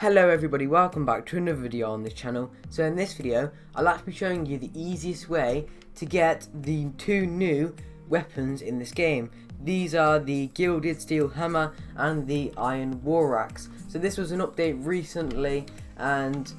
Hello everybody, welcome back to another video on this channel. So in this video, I'll actually be showing you the easiest way to get the two new weapons in this game. These are the Gilded Steel Hammer and the Iron War Axe. So this was an update recently and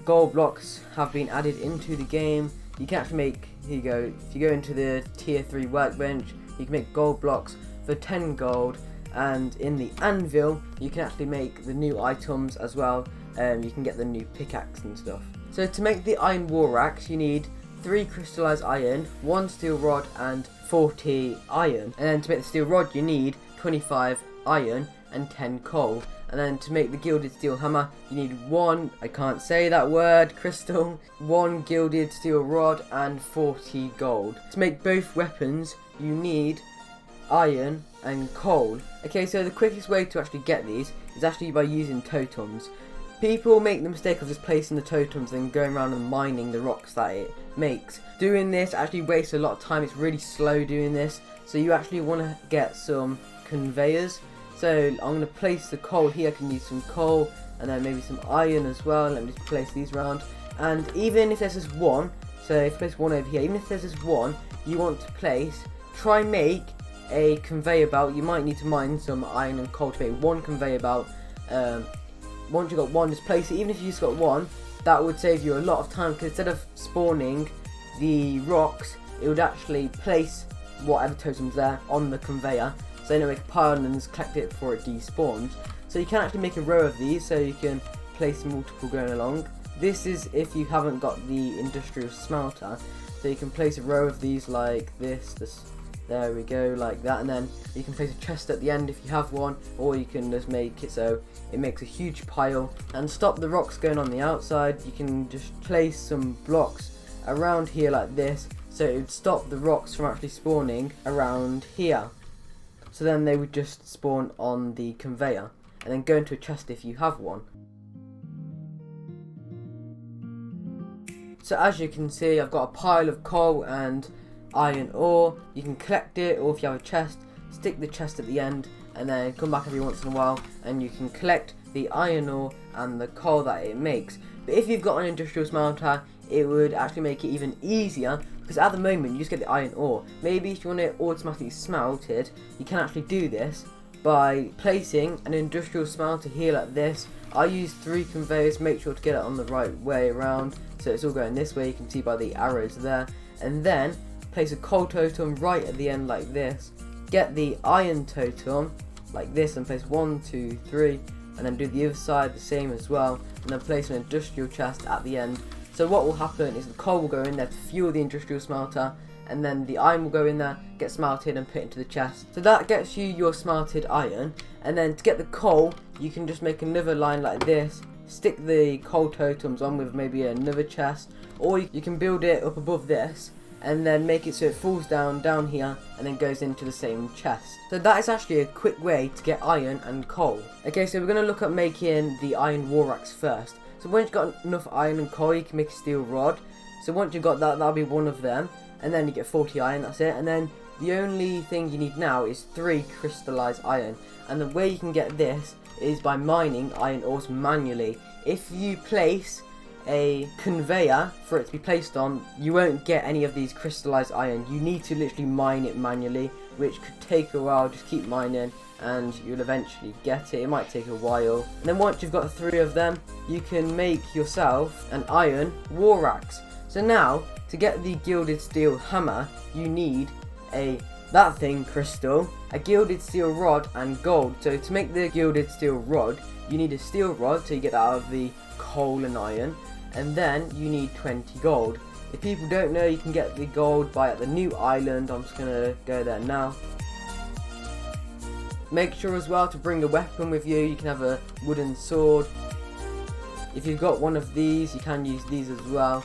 gold blocks have been added into the game. You can actually make, here you go, if you go into the tier 3 workbench, you can make gold blocks for 10 gold. And in the anvil you can actually make the new items as well. You can get the new pickaxe and stuff. So to make the Iron War Axe you need 3 crystallized iron, 1 steel rod and 40 iron. And then to make the steel rod you need 25 iron and 10 coal. And then to make the Gilded Steel Hammer you need 1, I can't say that word, crystal, 1 Gilded Steel Rod and 40 gold. To make both weapons you need iron and coal. Okay, so the quickest way to actually get these is actually by using totems. People make the mistake of just placing the totems and going around and mining the rocks that it makes. Doing this actually wastes a lot of time. It's really slow doing this, so you actually want to get some conveyors. So I'm going to place the coal here. I can use some coal and then maybe some iron as well. Let me just place these around. And even if there's just one, so if I place one over here, even if there's just one you want to place, try and make a conveyor belt. You might need to mine some iron and coal to make one conveyor belt. Once you've got one, just place it. Even if you just got one, that would save you a lot of time, because instead of spawning the rocks, it would actually place whatever totem's there on the conveyor, so then it would make a pile and just collect it before it despawns. So you can actually make a row of these, so you can place multiple going along. This is if you haven't got the industrial smelter, so you can place a row of these like this. There we go, like that, and then you can place a chest at the end if you have one, or you can just make it so it makes a huge pile. And stop the rocks going on the outside, you can just place some blocks around here like this, so it would stop the rocks from actually spawning around here. So then they would just spawn on the conveyor, and then go into a chest if you have one. So as you can see, I've got a pile of coal and iron ore. You can collect it, or if you have a chest, stick the chest at the end and then come back every once in a while and you can collect the iron ore and the coal that it makes. But if you've got an industrial smelter, it would actually make it even easier, because at the moment you just get the iron ore. Maybe if you want it automatically smelted, you can actually do this by placing an industrial smelter here like this. I use 3 conveyors, make sure to get it on the right way around so it's all going this way. You can see by the arrows there. And then place a coal totem right at the end like this. Get the iron totem like this and place 1, 2, 3, and then do the other side the same as well, and then place an industrial chest at the end. So what will happen is the coal will go in there to fuel the industrial smelter, and then the iron will go in there, get smelted and put into the chest. So that gets you your smelted iron. And then to get the coal, you can just make another line like this, stick the coal totems on with maybe another chest, or you can build it up above this and then make it so it falls down here and then goes into the same chest. So that is actually a quick way to get iron and coal. Okay, so we're going to look at making the Iron War Axe first. So once you've got enough iron and coal, you can make a steel rod. So once you've got that, that'll be one of them, and then you get 40 iron, that's it. And then the only thing you need now is 3 crystallized iron, and the way you can get this is by mining iron ores manually. If you place a conveyor for it to be placed on, you won't get any of these crystallized iron. You need to literally mine it manually, which could take a while. Just keep mining and you'll eventually get it. It might take a while. And then once you've got 3 of them, you can make yourself an Iron War Axe. So now, to get the Gilded Steel Hammer, you need that thing crystal, a Gilded Steel Rod and gold. So to make the Gilded Steel Rod, you need a steel rod, so you get that out of the coal and iron, and then you need 20 gold. If people don't know, you can get the gold at the new island. I'm just gonna go there now. Make sure as well to bring a weapon with you. You can have a wooden sword. If you've got one of these, you can use these as well.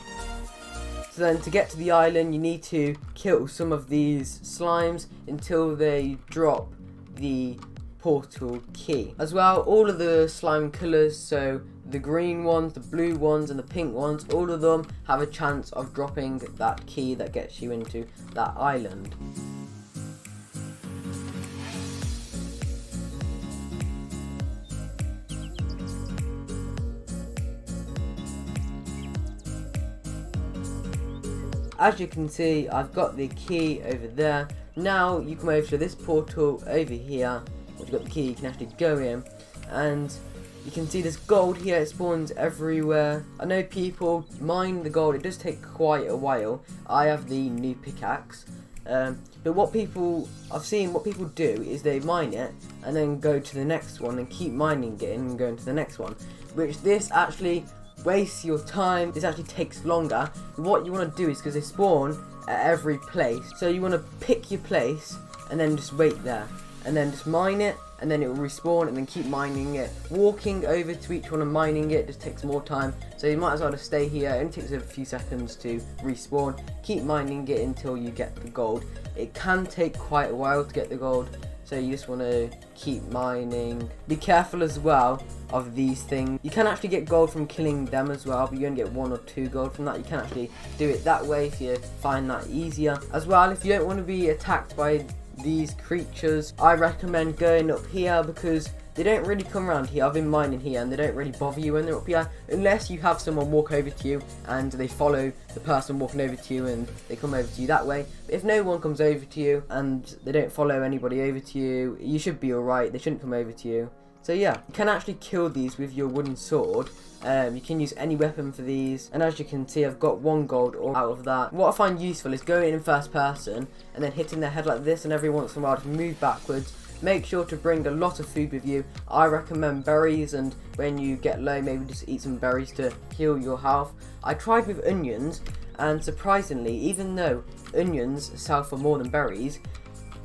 So then to get to the island, you need to kill some of these slimes until they drop the portal key. As well, all of the slime colours, so the green ones, the blue ones and the pink ones, all of them have a chance of dropping that key that gets you into that island. as you can see, I've got the key over there. Now you come over to this portal over here. Once you've got the key, you can actually go in, and you can see there's gold here. It spawns everywhere. I know people mine the gold. It does take quite a while. I have the new pickaxe. But what people do is they mine it and then go to the next one and keep mining it and going to the next one, which this actually wastes your time. This actually takes longer. What you want to do is, because they spawn at every place, so you want to pick your place and then just wait there and then just mine it, and then it will respawn, and then keep mining it. Walking over to each one and mining it just takes more time, so you might as well just stay here. It only takes a few seconds to respawn. Keep mining it until you get the gold. It can take quite a while to get the gold, so you just want to keep mining. Be careful as well of these things. You can actually get gold from killing them as well, but you only get 1 or 2 gold from that. You can actually do it that way if you find that easier. As well, if you don't want to be attacked by these creatures, I recommend going up here, because they don't really come around here. I've been mining here and they don't really bother you when they're up here, unless you have someone walk over to you and they follow the person walking over to you and they come over to you that way. But if no one comes over to you and they don't follow anybody over to you, you should be alright. They shouldn't come over to you. So yeah, you can actually kill these with your wooden sword. You can use any weapon for these, and as you can see, I've got 1 gold out of that. What I find useful is going in first person and then hitting their head like this, and every once in a while just move backwards. Make sure to bring a lot of food with you. I recommend berries, and when you get low, maybe just eat some berries to heal your health. I tried with onions, and surprisingly, even though onions sell for more than berries,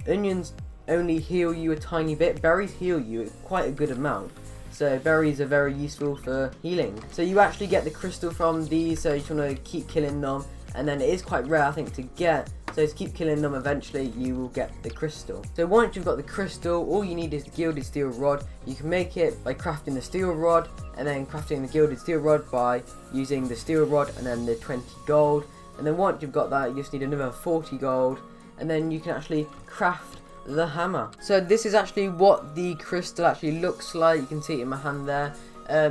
onions only heal you a tiny bit. Berries heal you quite a good amount. So berries are very useful for healing. So you actually get the crystal from these, so you just want to keep killing them. And then it is quite rare, I think, to get. So to keep killing them, eventually you will get the crystal. So once you've got the crystal, all you need is the Gilded Steel Rod. You can make it by crafting the steel rod, and then crafting the Gilded Steel Rod by using the steel rod and then the 20 gold. And then once you've got that, you just need another 40 gold, and then you can actually craft the hammer. So this is actually what the crystal actually looks like. You can see it in my hand there.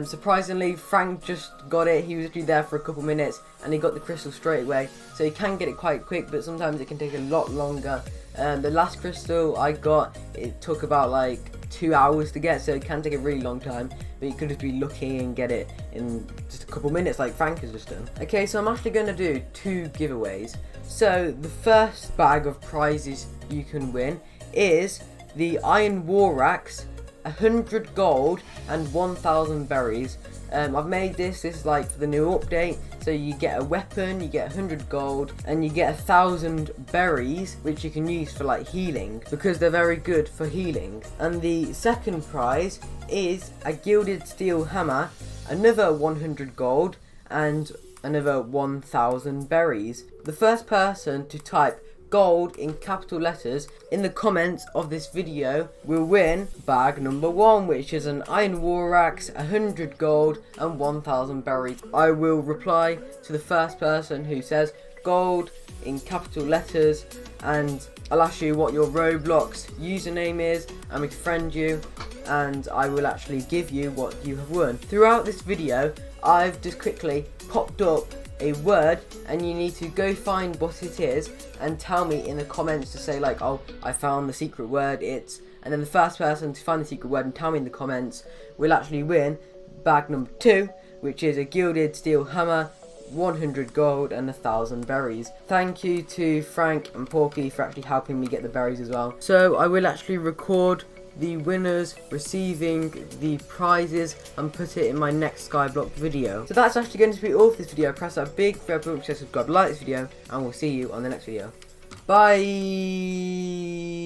Surprisingly, Frank just got it. He was actually there for a couple minutes and he got the crystal straight away. So you can get it quite quick, but sometimes it can take a lot longer. The last crystal I got, it took about like 2 hours to get, so it can take a really long time. But you could just be lucky and get it in just a couple minutes like Frank has just done. Okay, so I'm actually going to do 2 giveaways. So the first bag of prizes you can win is the Iron War Axe, 100 gold and 1000 berries. I've made this is like for the new update, so you get a weapon, you get 100 gold, and you get 1000 berries, which you can use for like healing, because they're very good for healing. And the second prize is a Gilded Steel Hammer, another 100 gold and another 1000 berries. The first person to type gold in capital letters in the comments of this video will win bag number 1, which is an Iron War Axe, 100 gold and 1000 berries. I will reply to the first person who says gold in capital letters, and I'll ask you what your Roblox username is, and we can friend you, and I will actually give you what you have won. Throughout this video, I've just quickly popped up a word, and you need to go find what it is and tell me in the comments to say like, oh, I found the secret word, and then the first person to find the secret word and tell me in the comments will actually win bag number 2, which is a Gilded Steel Hammer, 100 gold and 1000 berries. Thank you to Frank and Porky for actually helping me get the berries as well. So I will actually record the winners receiving the prizes and put it in my next Skyblock video. So that's actually going to be all for this video. Press that big red button to subscribe, like this video, and we'll see you on the next video. Bye.